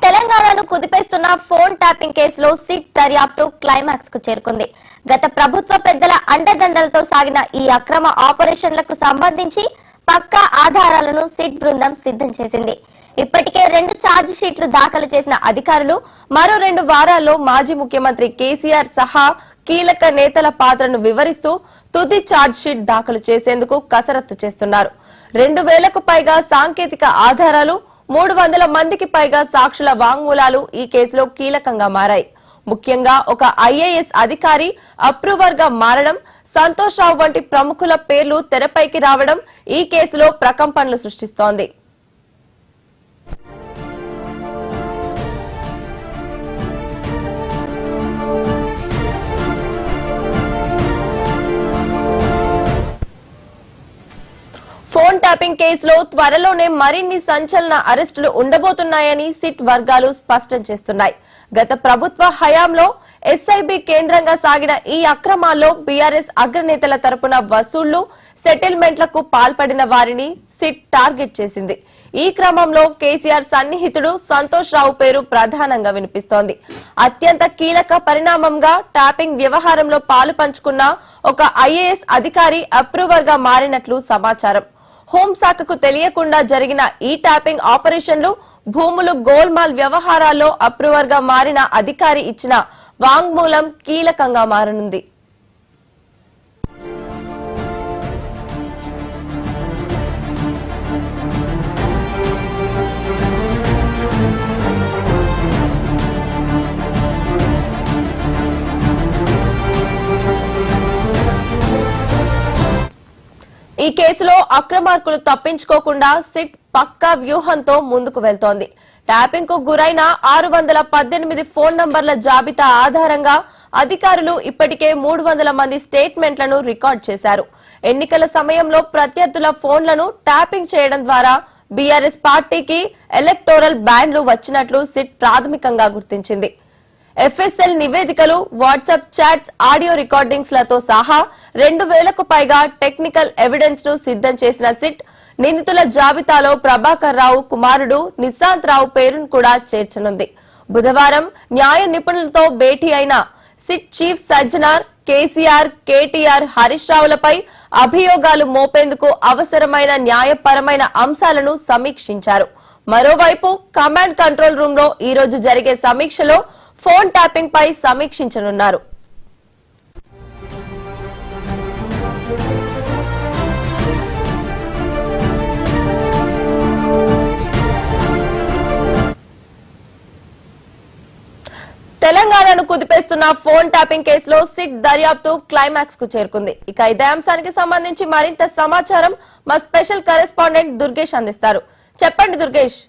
తెలంగాణను కుదిపేస్తున్న phone tapping కేసులో SIT దర్యాప్తు క్లైమాక్స్ కు చేరుకుంది. గత ప్రభుత్వ పెద్దల అండదండలతో సాగిన ఈ అక్రమ ఆపరేషన్లకు సంబంధించి పక్కా ఆధారాలను సిట్ బృందం సిద్ధం చేసింది. ఇప్పటికే 2 ఛార్జ్ షీట్లు దాఖలు చేసిన అధికారులు మరో 2 వారాల్లో మాజీ ముఖ్యమంత్రి కేసీఆర్ సహా కీలక నేతల పాత్రను వివరిస్తూ తుది ఛార్జ్ షీట్ దాఖలు చేసేందుకు కసరత్తు చేస్తున్నారు. 2000కు పైగా సాంకేతిక ఆధారాలు, 300 మందికి పైగా సాక్షుల వాంగ్మూలాలు ఈ కేసులో కీలకంగా మారాయి. ముఖ్యంగా ఒక ఐఏఎస్ అధికారి అప్రూవర్ గా మారడం, సంతోష్ రావు వంటి ప్రముఖుల పేర్లు తెరపైకి రావడం ఈ కేసులో ప్రకంపనలు సృష్టిస్తోంది. ఫోన్ ట్యాపింగ్ కేసులో త్వరలోనే మరిన్ని సంచలన అరెస్టులు ఉండబోతున్నాయని సిట్ వర్గాలు స్పష్టం చేస్తున్నాయి. గత ప్రభుత్వ హయాంలో ఎస్ఐబి కేంద్రంగా సాగిన ఈ అక్రమాల్లో బీఆర్ఎస్ అగ్రనేతల తరపున వసూళ్లు, సెటిల్మెంట్లకు పాల్పడిన వారిని సిట్ టార్గెట్ చేసింది. ఈ క్రమంలో కేసీఆర్ సన్నిహితుడు సంతోష్ రావు పేరు ప్రధానంగా వినిపిస్తోంది. అత్యంత కీలక పరిణామంగా ట్యాపింగ్ వ్యవహారంలో పాలు పంచుకున్న ఒక ఐఏఎస్ అధికారి అప్రూవర్ గా మారినట్లు సమాచారం. హోంశాఖకు తెలియకుండా జరిగిన ఈ ట్యాపింగ్ ఆపరేషన్లు, భూములు గోల్మాల్ వ్యవహారాల్లో అప్రూవర్ గా మారిన అధికారి ఇచ్చిన వాంగ్మూలం కీలకంగా మారనుంది. ఈ కేసులో అక్రమార్కులు తప్పించుకోకుండా సిట్ పక్కా వ్యూహంతో ముందుకు వెళ్తోంది. ట్యాపింగ్ కు గురైన 618 ఫోన్ నంబర్ల జాబితా ఆధారంగా అధికారులు ఇప్పటికే 300 మంది స్టేట్మెంట్లను రికార్డ్ చేశారు. ఎన్నికల సమయంలో ప్రత్యర్థుల ఫోన్లను ట్యాపింగ్ చేయడం ద్వారా బీఆర్ఎస్ పార్టీకి ఎలక్టోరల్ బ్యాండ్లు వచ్చినట్లు సిట్ ప్రాథమికంగా గుర్తించింది. ఎఫ్ఎస్ఎల్ నివేదికలు, వాట్సాప్ చాట్స్, ఆడియో రికార్డింగ్స్ లతో సహా 2000కు పైగా టెక్నికల్ ఎవిడెన్స్ ను సిద్ధం చేసిన సిట్ నిందితుల జాబితాలో ప్రభాకర్ రావు కుమారుడు నిశాంత్ రావు పేరును కూడా చేర్చనుంది. బుధవారం న్యాయ నిపుణులతో భేటీ అయిన సిట్ చీఫ్ సజ్జనార్ కేసీఆర్, కేటీఆర్, హరీష్ రావులపై అభియోగాలు మోపేందుకు అవసరమైన న్యాయపరమైన అంశాలను సమీక్షించారు. మరోవైపు కమాండ్ కంట్రోల్ రూమ్ లో ఈ రోజు జరిగే సమీక్షలో ఫోన్ ట్యాపింగ్ పై సమీక్షించనున్నారు. తెలంగాణను కుదిపేస్తున్న ఫోన్ ట్యాపింగ్ కేసులో సిట్ దర్యాప్తు క్లైమాక్స్ కు చేరుకుంది. ఇక ఇదే అంశానికి సంబంధించి మరింత సమాచారం మా స్పెషల్ కరెస్పాండెంట్ దుర్గేష్ అందిస్తారు. చెప్పండి దుర్గేష్.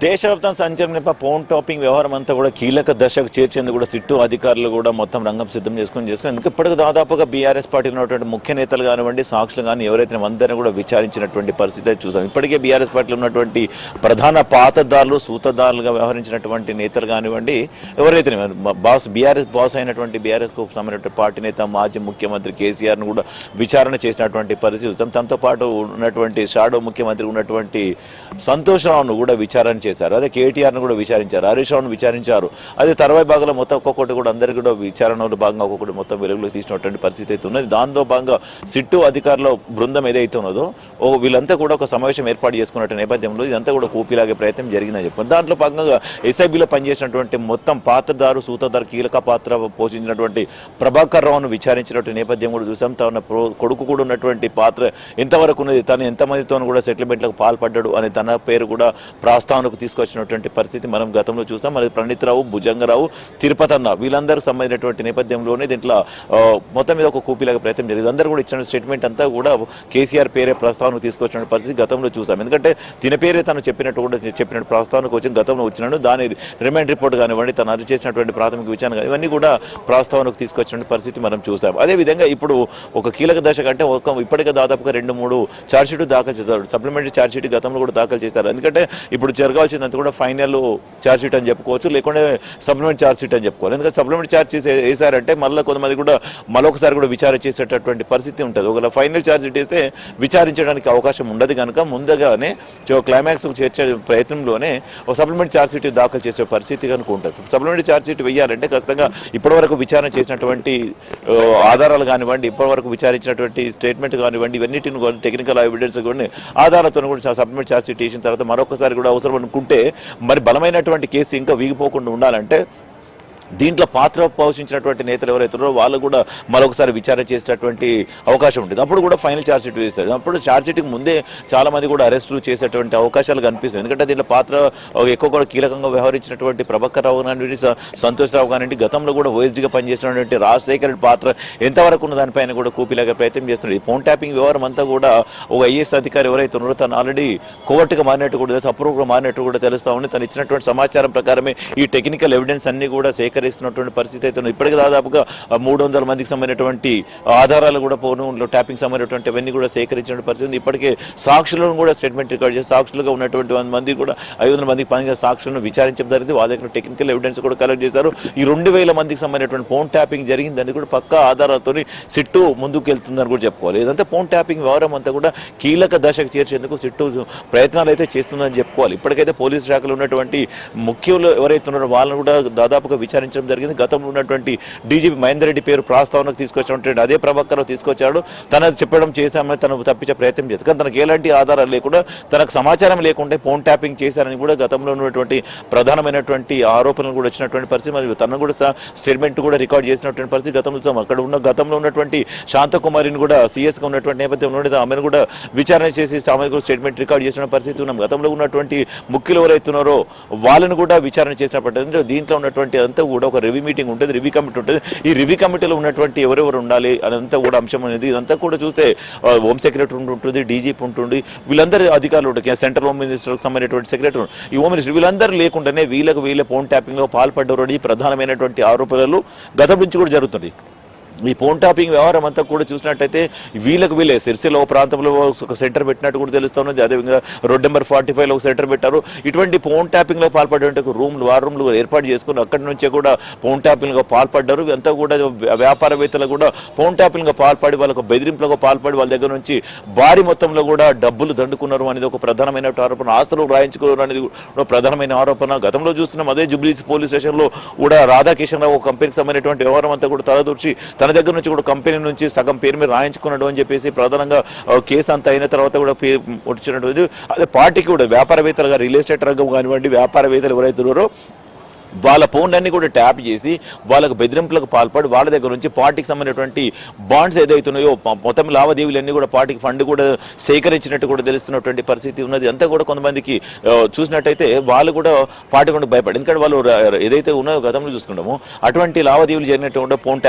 దేశవ్యాప్తంగా సంచలన ఫోన్ టాపింగ్ వ్యవహారం అంతా కూడా కీలక దశకు చేర్చేందుకు కూడా సిట్టు అధికారులు కూడా మొత్తం రంగం సిద్ధం చేసుకుని ఎందుకు ఇప్పటికి దాదాపుగా బీఆర్ఎస్ పార్టీలో ఉన్నటువంటి ముఖ్య నేతలు కానివ్వండి, సాక్షులు కానీ ఎవరైతే అందరినీ కూడా విచారించినటువంటి పరిస్థితి చూసాం. ఇప్పటికే బీఆర్ఎస్ పార్టీలో ఉన్నటువంటి ప్రధాన పాతదారులు, సూతదారులుగా వ్యవహరించినటువంటి నేతలు కానివ్వండి, ఎవరైతే బీఆర్ఎస్ బాస్ అయినటువంటి బీఆర్ఎస్ కు సంబంధించిన పార్టీ నేత మాజీ ముఖ్యమంత్రి కేసీఆర్ ను కూడా విచారణ చేసినటువంటి పరిస్థితి చూసాం. తనతో పాటు ఉన్నటువంటి షాడో ముఖ్యమంత్రి ఉన్నటువంటి సంతోష్ రావును కూడా విచారణ చేశారు. అదే కేటీఆర్ ను కూడా విచారించారు, హరీష్ రావును విచారించారు. అదే తర్వాయి భాగంలో మొత్తం ఒక్కొక్కటి కూడా అందరికీ కూడా విచారణలో భాగంగా ఒక్కొక్కటి మొత్తం వెలుగులోకి తీసినటువంటి పరిస్థితి అయితే ఉన్నది. దానిలో భాగంగా సిట్టు అధికారుల బృందం ఏదైతే ఉన్నదో వీళ్ళంతా కూడా ఒక సమావేశం ఏర్పాటు చేసుకున్న నేపథ్యంలో ఇదంతా కూడా కూపిలాగే ప్రయత్నం జరిగిందని చెప్పారు. దాంట్లో భాగంగా ఎస్ఐబిలో పనిచేసినటువంటి మొత్తం పాత్రదారు, సూత్రధారు, కీలక పాత్ర పోషించినటువంటి ప్రభాకర్ రావును విచారించినటువంటి నేపథ్యం కూడా చూసాం. తన కొడుకు కూడా ఉన్నటువంటి పాత్ర ఎంతవరకు ఉన్నది, తను ఎంతమందితో కూడా సెటిల్మెంట్లకు పాల్పడ్డాడు అని తన పేరు కూడా ప్రస్తావనకు ప్రస్తావనకు తీసుకొచ్చినటువంటి పరిస్థితి మనం గతంలో చూస్తాం. మరి ప్రణీత్ రావు, భుజంగరావు, తిరుపతి అన్న వీళ్ళందరూ సంబంధించినటువంటి నేపథ్యంలోనే దీంట్లో మొత్తం మీద ఒక కూపీలాగా ప్రయత్నం జరిగింది. అందరూ కూడా ఇచ్చిన స్టేట్మెంట్ అంతా కూడా కేసీఆర్ పేరే ప్రస్తావనకు తీసుకొచ్చిన పరిస్థితి గతంలో చూసాం. ఎందుకంటే తిన పేరే తను చెప్పినట్టు ప్రస్తావనకు వచ్చిన గతంలో వచ్చినాడు. దాని రిమాండ్ రిపోర్ట్ కానివ్వండి, తను అరెస్ట్ చేసినటువంటి ప్రాథమిక విచారణ కానీ ఇవన్నీ కూడా ప్రస్తావనకు తీసుకొచ్చిన పరిస్థితి మనం చూసాం. అదేవిధంగా ఇప్పుడు ఒక కీలక దశ కంటే ఇప్పటికే దాదాపుగా 2-3 ఛార్జ్షీట్ దాఖలు చేశారు. సప్లిమెంటరీ ఛార్జ్షీట్ గతంలో కూడా దాఖలు చేశారు. ఎందుకంటే ఇప్పుడు జరగాల్సిందంతా కూడా ఫైనల్ ఛార్జ్షీట్ అని చెప్పుకోవచ్చు, లేకుంటే సప్లిమెంట్ ఛార్జ్షీట్ అని చెప్పుకోవాలి. ఎందుకంటే సప్లిమెంట్ ఛార్జ్ వేశారంటే మళ్ళీ కొంతమంది కూడా మరొకసారి కూడా విచారణ చేసేటటువంటి పరిస్థితి ఉంటుంది. ఒకవేళ ఫైనల్ ఛార్జ్షీట్ వేస్తే విచారించడానికి అవకాశం ఉండదు కనుక ముందుగానే క్లైమాక్స్ చేర్చే ప్రయత్నంలోనే ఒక సప్లిమెంట్ ఛార్జ్షీట్ దాఖలు చేసే పరిస్థితి కనుక ఉంటుంది. సప్లిమెంటరీ ఛార్జ్షీట్ వేయాలంటే ఖచ్చితంగా ఇప్పటివరకు విచారణ చేసినటువంటి ఆధారాలు కానివ్వండి, ఇప్పటివరకు విచారించినటువంటి స్టేట్మెంట్ కానివ్వండి, ఇవన్నిటిని కూడా టెక్నికల్ ఎవిడెన్స్ కూడా ఆధారాలతో కూడా సబ్మిట్ ఛార్జ్షీట్ చేసిన తర్వాత మరొకసారి కూడా అవసరం అనుకుంటే మరి బలమైనటువంటి కేసు ఇంకా వీగిపోకుండా ఉండాలంటే దీంట్లో పాత్ర పోషించినటువంటి నేతలు ఎవరైతే ఉన్నారో వాళ్ళు కూడా మరొకసారి విచారణ చేసేటటువంటి అవకాశం ఉంటుంది. అప్పుడు కూడా ఫైనల్ ఛార్జ్షీట్ వేస్తారు. అప్పుడు ఛార్జ్షీట్కి ముందే చాలా మంది కూడా అరెస్టులు చేసేటువంటి అవకాశాలు కనిపిస్తుంది. ఎందుకంటే దీంట్లో పాత్ర ఎక్కువ కూడా కీలకంగా వ్యవహరించినటువంటి ప్రభాకర్ రావు కానివ్వండి, సంతోష్ రావు కానివ్వండి, గతంలో కూడా ఓఎస్డీగా పనిచేసినటువంటి రాజశేఖర్ రెడ్డి పాత్ర ఎంతవరకు ఉన్న దానిపైన కూడా కూపీలాగా ప్రయత్నం చేస్తున్నారు. ఈ ఫోన్ ట్యాపింగ్ వ్యవహారం అంతా కూడా ఒక ఐఏఎస్ అధికారి ఎవరైతే ఉన్నారో తను ఆల్రెడీ కోవర్ట్గా మారినట్టు కూడా తెలుసు, అప్రూవ్గా మారినట్టు కూడా తెలుస్తా ఉంది. తను ఇచ్చినటువంటి సమాచారం ప్రకారమే ఈ టెక్నికల్ ఎవిడెన్స్ అన్ని కూడా సేకరిస్తున్నటువంటి పరిస్థితి అయితే ఇప్పటికీ దాదాపుగా 300 మందికి సంబంధించినటువంటి ఆధారాలు కూడా ఫోన్లో ట్యాపింగ్ సంబంధించినటువంటి అవన్నీ కూడా సేకరించిన పరిస్థితి. ఇప్పటికే సాక్షులను కూడా స్టేట్మెంట్ రికార్డ్ చేసి సాక్షులుగా ఉన్నటువంటి 100 మంది కూడా 500 మందికి పైగా సాక్షులను విచారించడం జరిగింది. వాళ్ళ దగ్గర టెక్నికల్ ఎవిడెన్స్ కూడా కలెక్ట్ చేశారు. ఈ 2000 మందికి సంబంధించినటువంటి ఫోన్ ట్యాపింగ్ జరిగిందని కూడా పక్కా ఆధారాలతో సిట్టు ముందుకు వెళ్తుందని కూడా చెప్పుకోవాలి. ఇదంతా ఫోన్ ట్యాపింగ్ వ్యవహారం అంతా కూడా కీలక దశకు చేర్చేందుకు సిట్టు ప్రయత్నాలు అయితే చేస్తుందని చెప్పుకోవాలి. ఇప్పటికైతే పోలీసు శాఖలో ఉన్నటువంటి ముఖ్యులు ఎవరైతే ఉన్నారో వాళ్ళని కూడా దాదాపుగా విచారించడం జరిగింది. గతంలో ఉన్నటువంటి డీజీపీ మహేందర్ రెడ్డి పేరు ప్రస్తావనకు తీసుకొచ్చినటువంటి అదే ప్రభాకర్ తీసుకొచ్చాడు. తనకు చెప్పడం చేశామని తను తప్పించే ప్రయత్నం చేశారు. కానీ తనకు ఎలాంటి ఆధారాలు లేకుండా తనకు సమాచారం లేకుండా ఫోన్ ట్యాపింగ్ చేశారని కూడా గతంలో ఉన్నటువంటి ప్రధానమైనటువంటి ఆరోపణలు కూడా వచ్చినటువంటి పరిస్థితి. మరి తను కూడా స్టేట్మెంట్ కూడా రికార్డ్ చేసినటువంటి పరిస్థితి గతంలో చూసాం. అక్కడ ఉన్న గతంలో ఉన్నటువంటి శాంతకుమారిని కూడా సీఎస్గా ఉన్నటువంటి నేపథ్యంలో ఆమెను కూడా విచారణ చేసి ఆమె కూడా స్టేట్మెంట్ రికార్డ్ చేసిన పరిస్థితి ఉన్నాం. గతంలో ఉన్నటువంటి ముఖ్యులు ఎవరైతున్నారో వాళ్ళని కూడా విచారణ చేసినప్పటి దీంట్లో ఉన్నటువంటి అంతా కూడా ఒక రివ్యూ మీటింగ్ ఉంటుంది, రివ్యూ కమిటీ ఉంటుంది. ఈ రివ్యూ కమిటీలో ఉన్నటువంటి ఎవరెవరు ఉండాలి అదంతా కూడా అంశం అనేది ఇదంతా కూడా చూస్తే హోమ్ సెక్రటరీ ఉంటుంది, డీజీపీ ఉంటుంది, వీళ్ళందరూ అధికారులు ఉంటాయి, సెంట్రల్ హోమ్ మినిస్టర్కి సంబంధించినటువంటి సెక్రటరీ, ఈ హోమ్ మినిస్టర్ వీళ్ళందరూ లేకుండానే వీళ్ళే ఫోన్ ట్యాపింగ్ లో పాల్పడ్డారు ప్రధానమైనటువంటి ఆరోపణలు గతం నుంచి కూడా జరుగుతుంది. ఈ ఫోన్ ట్యాపింగ్ వ్యవహారం అంతా కూడా చూసినట్టయితే వీళ్ళే సిరిసిల్ల ప్రాంతంలో ఒక సెంటర్ పెట్టినట్టు కూడా తెలుస్తున్నది. అదేవిధంగా రోడ్ నెంబర్ 45లో ఒక సెంటర్ పెట్టారు. ఇటువంటి ఫోన్ ట్యాపింగ్ లో పాల్పడే వార్ రూమ్లు ఏర్పాటు చేసుకుని అక్కడి నుంచే కూడా ఫోన్ ట్యాపింగ్ లో పాల్పడ్డారు. ఇదంతా కూడా వ్యాపారవేత్తలు కూడా ఫోన్ ట్యాపింగ్ లో పాల్పడి వాళ్ళకు బెదిరింపులకు పాల్పడి వాళ్ళ దగ్గర నుంచి భారీ మొత్తంలో కూడా డబ్బులు దండుకున్నారు అనేది ఒక ప్రధానమైన ఆరోపణ. ఆస్తులు రాయించుకున్నారు అనేది కూడా ప్రధానమైన ఆరోపణ. గతంలో చూస్తున్నాం అదే జూబ్లీస్ పోలీస్ స్టేషన్ లో కూడా రాధాకిషన్ రావు కంపెనీకి సంబంధించినటువంటి వ్యవహారం అంతా కూడా తలదూర్చి తన దగ్గర నుంచి కూడా కంపెనీ నుంచి సగం పేరు మీద రాయించుకున్నాడు అని చెప్పేసి ప్రధానంగా కేసు అంతా అయిన తర్వాత కూడా వచ్చినట్టు. అదే పార్టీకి కూడా వ్యాపారవేత్తలుగా రియల్ ఎస్టేట్ రంగం కానివ్వండి, వ్యాపారవేత్తలు ఎవరైతే ఉన్నారో వాళ్ళ ఫోన్లన్నీ కూడా ట్యాప్ చేసి వాళ్ళకు బెదిరింపులకు పాల్పడి వాళ్ళ దగ్గర నుంచి పార్టీకి సంబంధించినటువంటి బాండ్స్ ఏదైతున్నాయో మొత్తం లావాదేవీలన్నీ కూడా పార్టీకి ఫండ్ కూడా సేకరించినట్టు కూడా తెలుస్తున్నటువంటి పరిస్థితి ఉన్నది. అంతా కూడా కొంతమందికి చూసినట్టయితే వాళ్ళు కూడా పార్టీ కూడా భయపడి, ఎందుకంటే వాళ్ళు ఏదైతే ఉన్నాయో గతంలో చూసుకుంటామో అటువంటి లావాదేవీలు జరిగినట్టు కూడా ఫోన్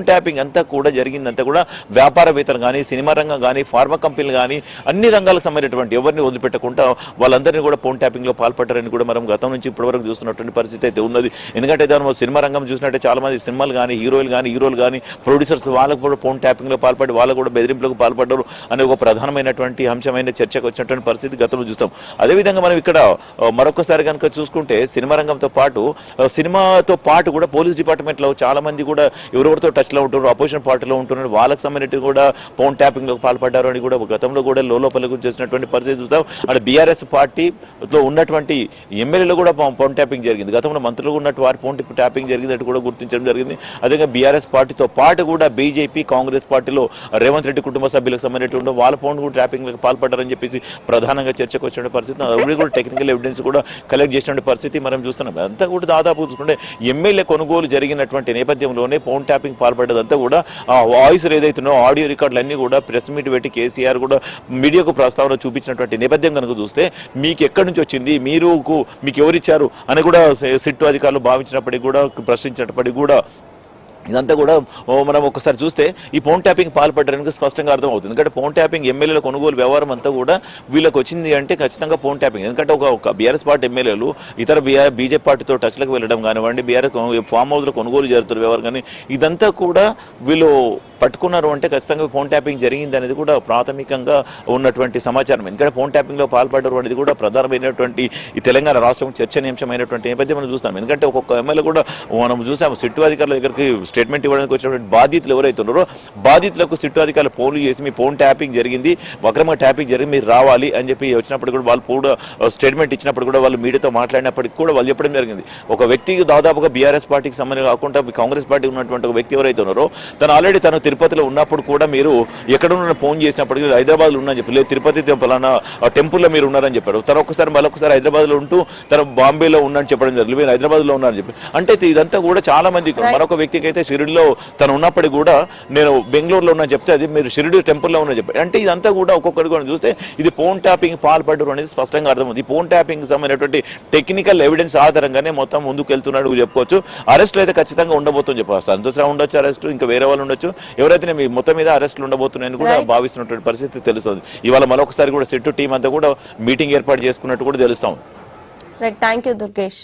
ట్యాపింగ్ అంతా కూడా జరిగిందంతా కూడా వ్యాపారవేత్తలు కానీ, సినిమా రంగం కానీ, ఫార్మా కంపెనీలు కానీ అన్ని రంగాలకు సంబంధించినటువంటి ఎవరిని వదిలిపెట్టకుండా వాళ్ళందరినీ కూడా ఫోన్ ట్యాపింగ్ లో పాల్పడ్డారని కూడా మనం గతం నుంచి ఇప్పటివరకు చూస్తున్నటువంటి పరిస్థితి అయితే ఉన్నది. ఎందుకంటే దాని సినిమా రంగం చూసినట్టే చాలా మంది సినిమాలు కానీ హీరోలు కానీ ప్రొడ్యూసర్స్ వాళ్ళకు కూడా ఫోన్ ట్యాపింగ్ లో పాల్పడి వాళ్ళు కూడా బెదిరింపులకు పాల్పడ్డారు అనే ఒక ప్రధానమైనటువంటి అంశమైన చర్చకు వచ్చినటువంటి పరిస్థితి గతంలో చూస్తాం. అదేవిధంగా మనం ఇక్కడ మరొకసారి కనుక చూసుకుంటే సినిమా రంగంతో పాటు కూడా పోలీస్ డిపార్ట్మెంట్ లో చాలా మంది కూడా ఎవరెవరితో టచ్ లో ఉంటారు, అపోజిషన్ పార్టీలో ఉంటున్నారు, వాళ్ళకి సంబంధించి కూడా ఫోన్ ట్యాపింగ్ లో పాల్పడ్డారు అని కూడా గతంలో కూడా లోపలకు చేసినటువంటి పరిస్థితి చూస్తాం. అంటే బీఆర్ఎస్ పార్టీలో ఉన్నటువంటి ఎమ్మెల్యేలు కూడా ఫోన్ ట్యాపింగ్ జరిగింది. గతంలో మంత్రులు పార్టీలో ఉన్నట్టు వారి ఫోన్ ట్యాపింగ్ జరిగినట్టు కూడా గుర్తించడం జరిగింది. అదేవిధంగా బీఆర్ఎస్ పార్టీతో పాటు కూడా బీజేపీ కాంగ్రెస్ పార్టీలో రేవంత్ రెడ్డి కుటుంబ సభ్యులకు సంబంధించిన వాళ్ళ ఫోన్ కూడా ట్యాపింగ్ పాల్పడ్డారని చెప్పేసి ప్రధానంగా చర్చకు వచ్చిన పరిస్థితి. అవి కూడా టెక్నికల్ ఎవిడెన్స్ కూడా కలెక్ట్ చేసిన పరిస్థితి మనం చూస్తున్నాం. అంతా కూడా దాదాపు చూసుకుంటే ఎమ్మెల్యే కొనుగోలు జరిగినటువంటి నేపథ్యంలోనే ఫోన్ ట్యాపింగ్ పాల్పడ్డదంతా కూడా ఆ వాయిస్ ఏదైతుందో ఆడియో రికార్డులు అన్ని కూడా ప్రెస్ మీట్ పెట్టి కేసీఆర్ కూడా మీడియాకు ప్రస్తావన చూపించినటువంటి నేపథ్యం కనుక చూస్తే మీకు ఎక్కడి నుంచి వచ్చింది, మీకు ఎవరిచ్చారు అని కూడా సిట్టు అధికారులు భావించినప్పటికీ కూడా ప్రశ్నించినప్పటికీ కూడా ఇదంతా కూడా మనం ఒకసారి చూస్తే ఈ ఫోన్ ట్యాపింగ్ పాల్పడడానికి స్పష్టంగా అర్థమవుతుంది. ఎందుకంటే ఫోన్ ట్యాపింగ్ ఎమ్మెల్యేల కొనుగోలు వ్యవహారం అంతా కూడా వీళ్ళకి వచ్చింది అంటే ఖచ్చితంగా ఫోన్ ట్యాపింగ్. ఎందుకంటే ఒక బీఆర్ఎస్ పార్టీ ఎమ్మెల్యేలు ఇతర బీజేపీ పార్టీతో టచ్లకు వెళ్ళడం కానివ్వండి, బీఆర్ఎస్ ఫామ్ హౌస్లో కొనుగోలు జరుగుతున్న వ్యవహారం కానీ ఇదంతా కూడా వీళ్ళు పట్టుకున్నారు అంటే ఖచ్చితంగా ఫోన్ ట్యాపింగ్ జరిగింది అనేది కూడా ప్రాథమికంగా ఉన్నటువంటి సమాచారం. ఎందుకంటే ఫోన్ ట్యాపింగ్లో పాల్పడరు అనేది కూడా ప్రధానమైనటువంటి ఈ తెలంగాణ రాష్ట్రం చర్చనీయాంశమైనటువంటి నేపథ్యం మనం చూస్తాం. ఎందుకంటే ఒక్కొక్క ఎమ్మెల్యే కూడా మనం చూసాము సిట్టు అధికారుల దగ్గరికి స్టేట్మెంట్ ఇవ్వడానికి వచ్చినటువంటి బాధితులు ఎవరైతే ఉన్నారో బాధితులకు సిట్టు అధికారులు ఫోన్లు చేసి మీ ఫోన్ ట్యాపింగ్ జరిగింది, వక్రంగా ట్యాపింగ్ జరిగింది, మీరు రావాలి అని చెప్పి వచ్చినప్పుడు కూడా వాళ్ళు కూడా స్టేట్మెంట్ ఇచ్చినప్పుడు కూడా వాళ్ళు మీడియాతో మాట్లాడినప్పటికీ కూడా వాళ్ళు చెప్పడం జరిగింది. ఒక వ్యక్తికి దాదాపుగా బీఆర్ఎస్ పార్టీకి సంబంధించి కాకుండా కాంగ్రెస్ పార్టీకి ఉన్నటువంటి ఒక వ్యక్తి ఎవరైతే ఉన్నారో తను తిరుపతిలో ఉన్నప్పుడు కూడా మీరు ఎక్కడ ఉన్న ఫోన్ చేసినప్పటికీ హైదరాబాద్లో ఉన్నా చెప్పి లేదు తిరుపతి పలానా టెంపుల్లో మీరు ఉన్నారని చెప్పారు. మరొకసారి హైదరాబాద్లో ఉంటూ బాంబేలో ఉన్నారని చెప్పడం జరిగింది, మీరు హైదరాబాద్లో ఉన్నారని చెప్పి. అంటే ఇదంతా కూడా చాలా మంది మరొక వ్యక్తికి అయితే షిరిడిలో తను ఉన్నప్పటికీ కూడా నేను బెంగళూరులో ఉన్నా చెప్తే అది మీరు షిరిడి టెంపుల్లో ఉన్నా చెప్పారు. అంటే ఇదంతా కూడా ఒక్కొక్కటి కూడా చూస్తే ఇది ఫోన్ ట్యాపింగ్ పాల్పడ్డారు అనేది స్పష్టంగా అర్థమవుతుంది. ఈ ఫోన్ ట్యాపింగ్ సంబంధించినటువంటి టెక్నికల్ ఎవిడెన్స్ ఆధారంగానే మొత్తం ముందుకు వెళ్తున్నాడు చెప్పుకోవచ్చు. అరెస్టులు అయితే ఖచ్చితంగా ఉండబోతుంది చెప్పారు. సంతోషం ఉండొచ్చు అరెస్టు, ఇంకా వేరే వాళ్ళు ఉండొచ్చు, ఎవరైతే మీ మొత్తం మీద అరెస్టులు ఉండబోతున్నాయని కూడా భావిస్తున్నటువంటి పరిస్థితి తెలుస్తుంది. ఇవాళ మరొకసారి కూడా సిట్టు టీం అంతా కూడా మీటింగ్ ఏర్పాటు చేసుకున్నట్టు కూడా తెలుస్తాం. Thank you Durgesh.